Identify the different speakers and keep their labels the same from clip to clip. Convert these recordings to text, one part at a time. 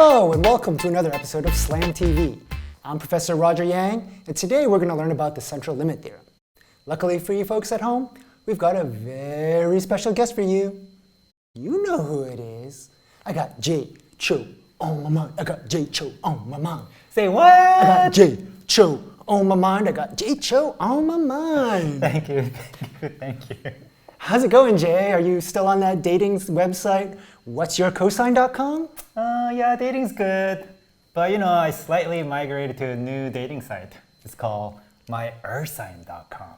Speaker 1: Hello and welcome to another episode of Slam TV. I'm Professor Roger Yang, and today we're going to learn about the central limit theorem. Luckily for you folks at home, we've got a very special guest for you. You know who it is. I got J. Cho on my mind. I got J. Cho on my mind.
Speaker 2: Say what?
Speaker 1: I got J. Cho on my mind. I got J. Cho on my mind.
Speaker 2: Thank you. Thank you.
Speaker 1: How's it going, Jay? Are you still on that dating website, whatsyourcosine.com?
Speaker 2: Yeah, dating's good. But I slightly migrated to a new dating site. It's called myearthsign.com.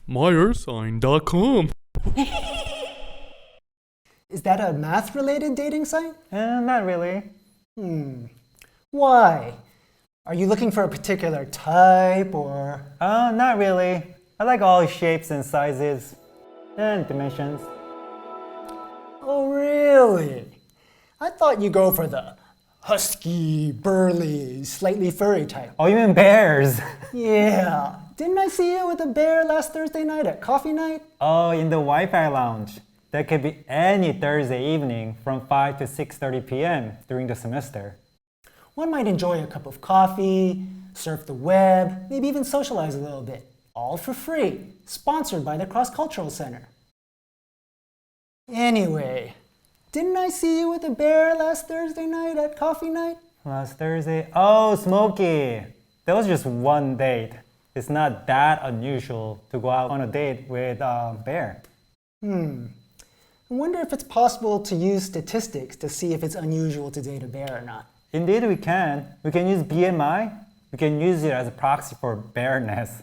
Speaker 3: myearthsign.com.
Speaker 1: Is that a math-related dating site?
Speaker 2: Not really.
Speaker 1: Why? Are you looking for a particular type or?
Speaker 2: Not really. I like all shapes and sizes and dimensions.
Speaker 1: Oh, really? I thought you go for the husky, burly, slightly furry type.
Speaker 2: Oh, you mean bears?
Speaker 1: Yeah. Didn't I see you with a bear last Thursday night at coffee night?
Speaker 2: Oh, in the Wi-Fi lounge. That could be any Thursday evening from 5 to 6:30 p.m. during the semester.
Speaker 1: One might enjoy a cup of coffee, surf the web, maybe even socialize a little bit. All for free, sponsored by the Cross Cultural Center. Anyway, didn't I see you with a bear last Thursday night at coffee night?
Speaker 2: Last Thursday? Oh, Smokey! That was just one date. It's not that unusual to go out on a date with a bear.
Speaker 1: I wonder if it's possible to use statistics to see if it's unusual to date a bear or not.
Speaker 2: Indeed we can. We can use BMI. We can use it as a proxy for bareness.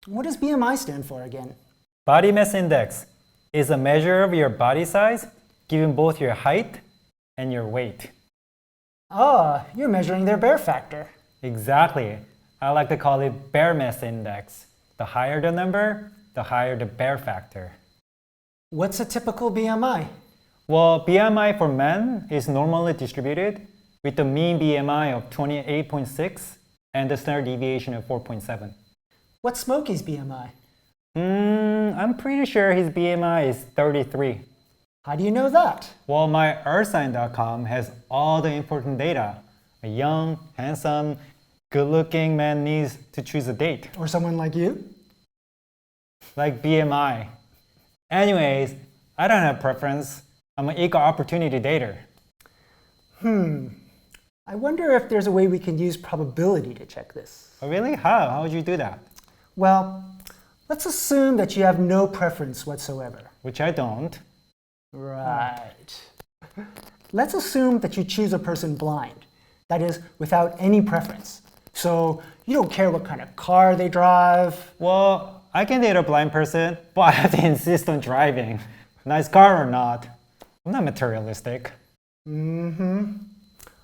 Speaker 1: What does BMI stand for again?
Speaker 2: Body mass index is a measure of your body size given both your height and your weight.
Speaker 1: Ah, you're measuring their bear factor.
Speaker 2: Exactly. I like to call it bear mass index. The higher the number, the higher the bear factor.
Speaker 1: What's a typical BMI?
Speaker 2: Well, BMI for men is normally distributed with the mean BMI of 28.6 and the standard deviation of 4.7.
Speaker 1: What's Smokey's BMI?
Speaker 2: I'm pretty sure his BMI is 33.
Speaker 1: How do you know that?
Speaker 2: Well, myearthsign.com has all the important data a young, handsome, good-looking man needs to choose a date.
Speaker 1: Or someone like you?
Speaker 2: Like BMI. Anyways, I don't have preference. I'm an equal opportunity dater.
Speaker 1: I wonder if there's a way we can use probability to check this.
Speaker 2: Oh, really? How? How would you do that?
Speaker 1: Well, let's assume that you have no preference whatsoever.
Speaker 2: Which I don't.
Speaker 1: Right. Let's assume that you choose a person blind. That is, without any preference. So you don't care what kind of car they drive.
Speaker 2: Well, I can date a blind person, but I have to insist on driving. Nice car or not. I'm not materialistic.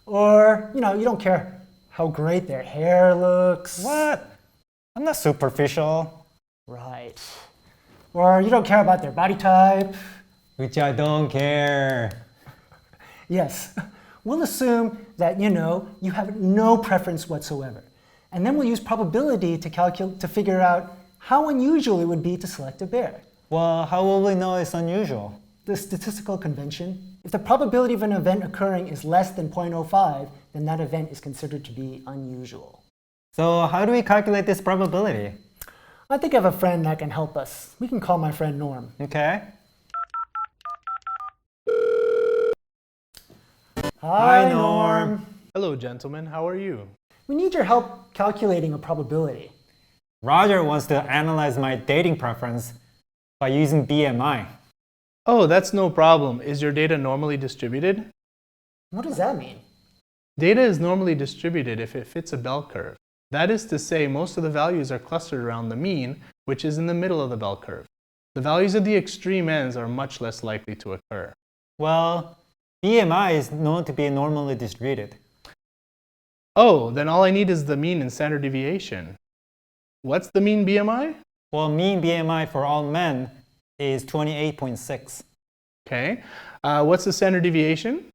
Speaker 1: Or, you don't care how great their hair looks.
Speaker 2: What? I'm not superficial.
Speaker 1: Right. Or you don't care about their body type.
Speaker 2: Which I don't care.
Speaker 1: Yes. We'll assume that, you have no preference whatsoever. And then we'll use probability to figure out how unusual it would be to select a bear.
Speaker 2: Well, how will we know it's unusual?
Speaker 1: The statistical convention. If the probability of an event occurring is less than 0.05, then that event is considered to be unusual.
Speaker 2: So how do we calculate this probability?
Speaker 1: I think I have a friend that can help us. We can call my friend Norm.
Speaker 2: Okay.
Speaker 1: Hi, Norm.
Speaker 3: Hello, gentlemen. How are you?
Speaker 1: We need your help calculating a probability.
Speaker 2: Roger wants to analyze my dating preference by using BMI.
Speaker 3: Oh, that's no problem. Is your data normally distributed?
Speaker 1: What does that mean?
Speaker 3: Data is normally distributed if it fits a bell curve. That is to say, most of the values are clustered around the mean, which is in the middle of the bell curve. The values at the extreme ends are much less likely to occur.
Speaker 2: Well, BMI is known to be normally distributed.
Speaker 3: Oh, then all I need is the mean and standard deviation. What's the mean BMI?
Speaker 2: Well, mean BMI for all men is 28.6.
Speaker 3: Okay. What's the standard deviation?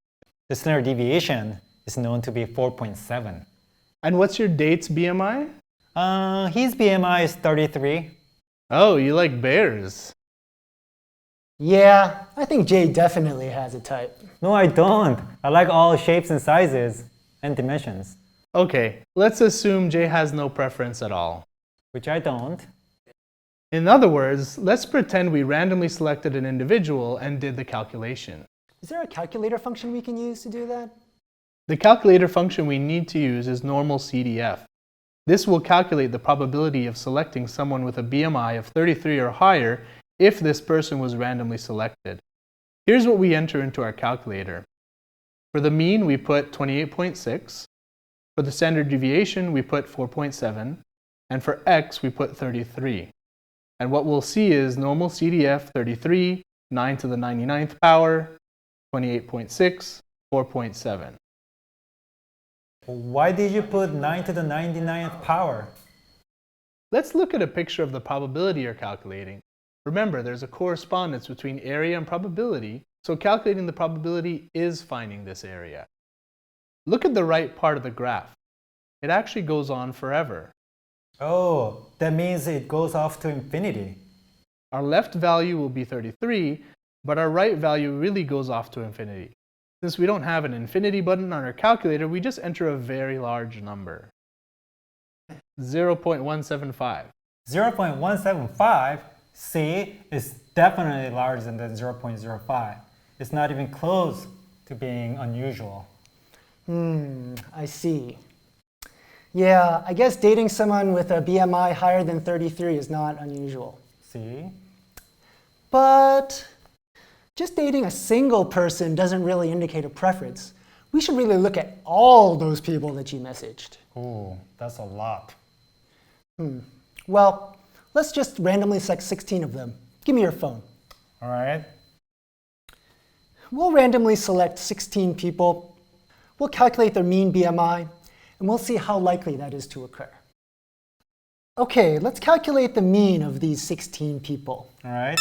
Speaker 2: The standard deviation is known to be 4.7.
Speaker 3: And what's your date's BMI?
Speaker 2: His BMI is 33.
Speaker 3: Oh, you like bears.
Speaker 1: Yeah, I think Jay definitely has a type.
Speaker 2: No, I don't. I like all shapes and sizes. and dimensions.
Speaker 3: Okay, let's assume J has no preference at all.
Speaker 2: Which I don't.
Speaker 3: In other words, let's pretend we randomly selected an individual and did the calculation.
Speaker 1: Is there a calculator function we can use to do that?
Speaker 3: The calculator function we need to use is normal CDF. This will calculate the probability of selecting someone with a BMI of 33 or higher if this person was randomly selected. Here's what we enter into our calculator. For the mean, we put 28.6. For the standard deviation, we put 4.7. And for x, we put 33. And what we'll see is normal CDF 33, 9 to the 99th power, 28.6, 4.7.
Speaker 2: Why did you put 9 to the 99th power?
Speaker 3: Let's look at a picture of the probability you're calculating. Remember, there's a correspondence between area and probability, so calculating the probability is finding this area. Look at the right part of the graph. It actually goes on forever.
Speaker 2: Oh, that means it goes off to infinity.
Speaker 3: Our left value will be 33, but our right value really goes off to infinity. Since we don't have an infinity button on our calculator, we just enter a very large number. 0.175.
Speaker 2: 0.175, see, is definitely larger than 0.05. It's not even close to being unusual.
Speaker 1: I see. Yeah, I guess dating someone with a BMI higher than 33 is not unusual.
Speaker 2: See?
Speaker 1: But just dating a single person doesn't really indicate a preference. We should really look at all those people that you messaged.
Speaker 2: Ooh, that's a lot.
Speaker 1: Well, let's just randomly select 16 of them. Give me your phone.
Speaker 2: All right.
Speaker 1: We'll randomly select 16 people. We'll calculate their mean BMI, and we'll see how likely that is to occur. Okay, let's calculate the mean of these 16 people.
Speaker 2: All right.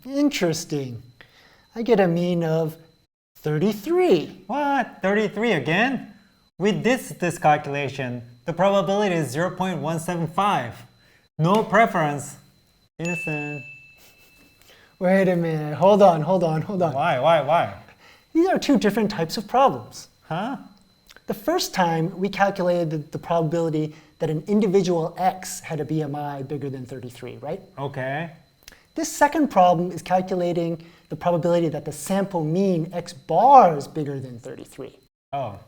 Speaker 1: Interesting. I get a mean of 33.
Speaker 2: What? 33 again? We did this calculation. The probability is 0.175. No preference. Innocent.
Speaker 1: Wait a minute. Hold on.
Speaker 2: Why?
Speaker 1: These are two different types of problems.
Speaker 2: Huh?
Speaker 1: The first time, we calculated the probability that an individual X had a BMI bigger than 33, right?
Speaker 2: Okay.
Speaker 1: This second problem is calculating the probability that the sample mean X bar is bigger than 33.
Speaker 2: Oh,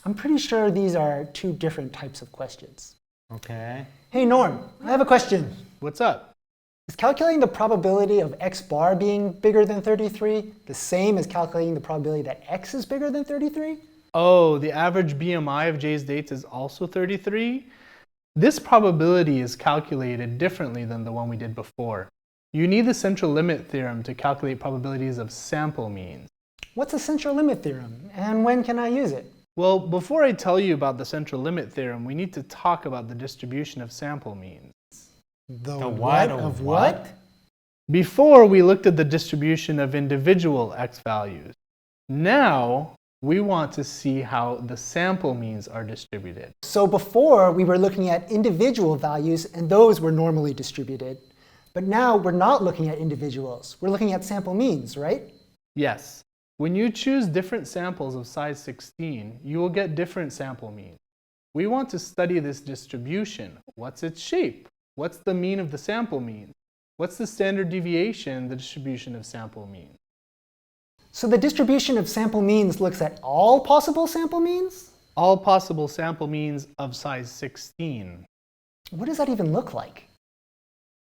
Speaker 1: I'm pretty sure these are two different types of questions.
Speaker 2: okay.
Speaker 1: Hey Norm, I have a question.
Speaker 3: What's up?
Speaker 1: Is calculating the probability of X bar being bigger than 33 the same as calculating the probability that X is bigger than 33?
Speaker 3: Oh, the average BMI of J's dates is also 33? This probability is calculated differently than the one we did before. You need the central limit theorem to calculate probabilities of sample means.
Speaker 1: What's the central limit theorem, and when can I use it?
Speaker 3: Well, before I tell you about the central limit theorem, we need to talk about the distribution of sample means.
Speaker 1: The
Speaker 2: what of what?
Speaker 3: Before, we looked at the distribution of individual X values. Now, we want to see how the sample means are distributed.
Speaker 1: So before, we were looking at individual values, and those were normally distributed. But now we're not looking at individuals. We're looking at sample means, right?
Speaker 3: Yes. When you choose different samples of size 16, you will get different sample means. We want to study this distribution. What's its shape? What's the mean of the sample mean? What's the standard deviation, the distribution of sample means?
Speaker 1: So the distribution of sample means looks at all possible sample means?
Speaker 3: All possible sample means of size 16.
Speaker 1: What does that even look like?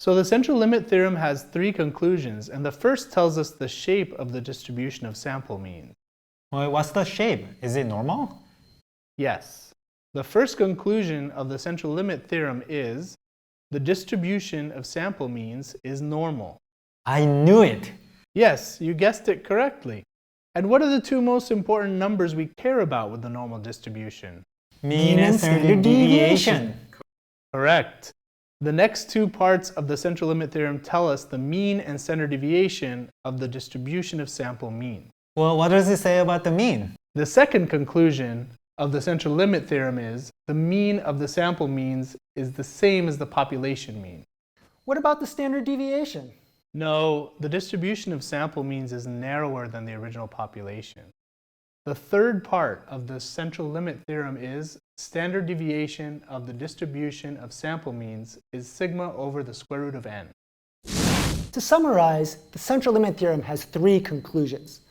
Speaker 3: So the central limit theorem has three conclusions, and the first tells us the shape of the distribution of sample means.
Speaker 2: Well, what's the shape? Is it normal?
Speaker 3: Yes. The first conclusion of the central limit theorem is the distribution of sample means is normal.
Speaker 2: I knew it.
Speaker 3: Yes, you guessed it correctly. And what are the two most important numbers we care about with the normal distribution?
Speaker 2: Mean and standard deviation.
Speaker 3: Correct. The next two parts of the central limit theorem tell us the mean and standard deviation of the distribution of sample mean.
Speaker 2: Well, what does it say about the mean?
Speaker 3: The second conclusion of the central limit theorem is the mean of the sample means is the same as the population mean.
Speaker 1: What about the standard deviation?
Speaker 3: No, the distribution of sample means is narrower than the original population. The third part of the central limit theorem is standard deviation of the distribution of sample means is sigma over the square root of n.
Speaker 1: To summarize, the central limit theorem has three conclusions.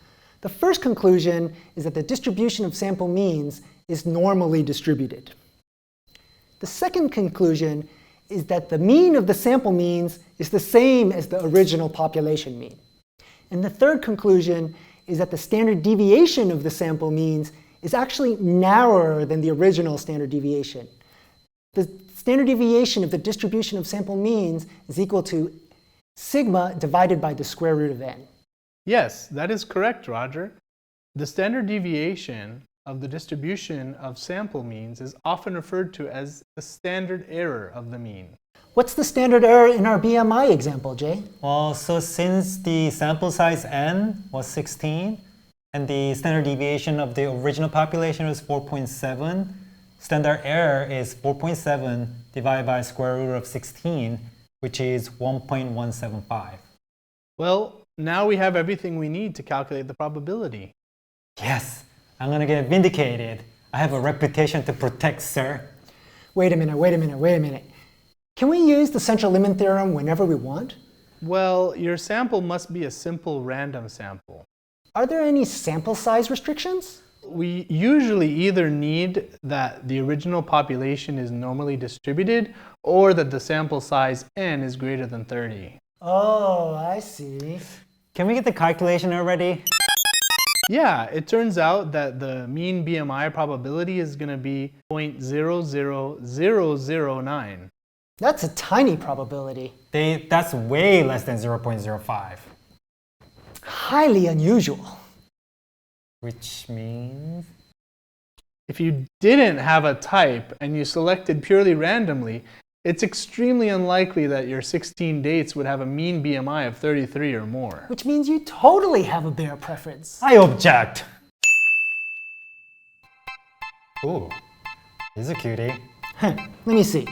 Speaker 1: The first conclusion is that the distribution of sample means is normally distributed. The second conclusion is that the mean of the sample means is the same as the original population mean. And the third conclusion is that the standard deviation of the sample means is actually narrower than the original standard deviation. The standard deviation of the distribution of sample means is equal to sigma divided by the square root of n.
Speaker 3: Yes, that is correct, Roger. The standard deviation of the distribution of sample means is often referred to as the standard error of the mean.
Speaker 1: What's the standard error in our BMI example, Jay?
Speaker 2: Well, so since the sample size n was 16 and the standard deviation of the original population was 4.7, standard error is 4.7 divided by square root of 16, which is 1.175.
Speaker 3: Well, now we have everything we need to calculate the probability.
Speaker 2: Yes, I'm gonna get vindicated. I have a reputation to protect, sir.
Speaker 1: Wait a minute. Can we use the central limit theorem whenever we want?
Speaker 3: Well, your sample must be a simple random sample.
Speaker 1: Are there any sample size restrictions?
Speaker 3: We usually either need that the original population is normally distributed or that the sample size n is greater than 30.
Speaker 1: Oh, I see.
Speaker 2: Can we get the calculation already?
Speaker 3: Yeah, it turns out that the mean BMI probability is going to be 0.00009.
Speaker 1: That's a tiny probability.
Speaker 2: That's way less than 0.05.
Speaker 1: Highly unusual.
Speaker 2: Which means?
Speaker 3: If you didn't have a type and you selected purely randomly, it's extremely unlikely that your 16 dates would have a mean BMI of 33 or more.
Speaker 1: Which means you totally have a bare preference.
Speaker 2: I object. Ooh, he's a cutie.
Speaker 1: Let me see.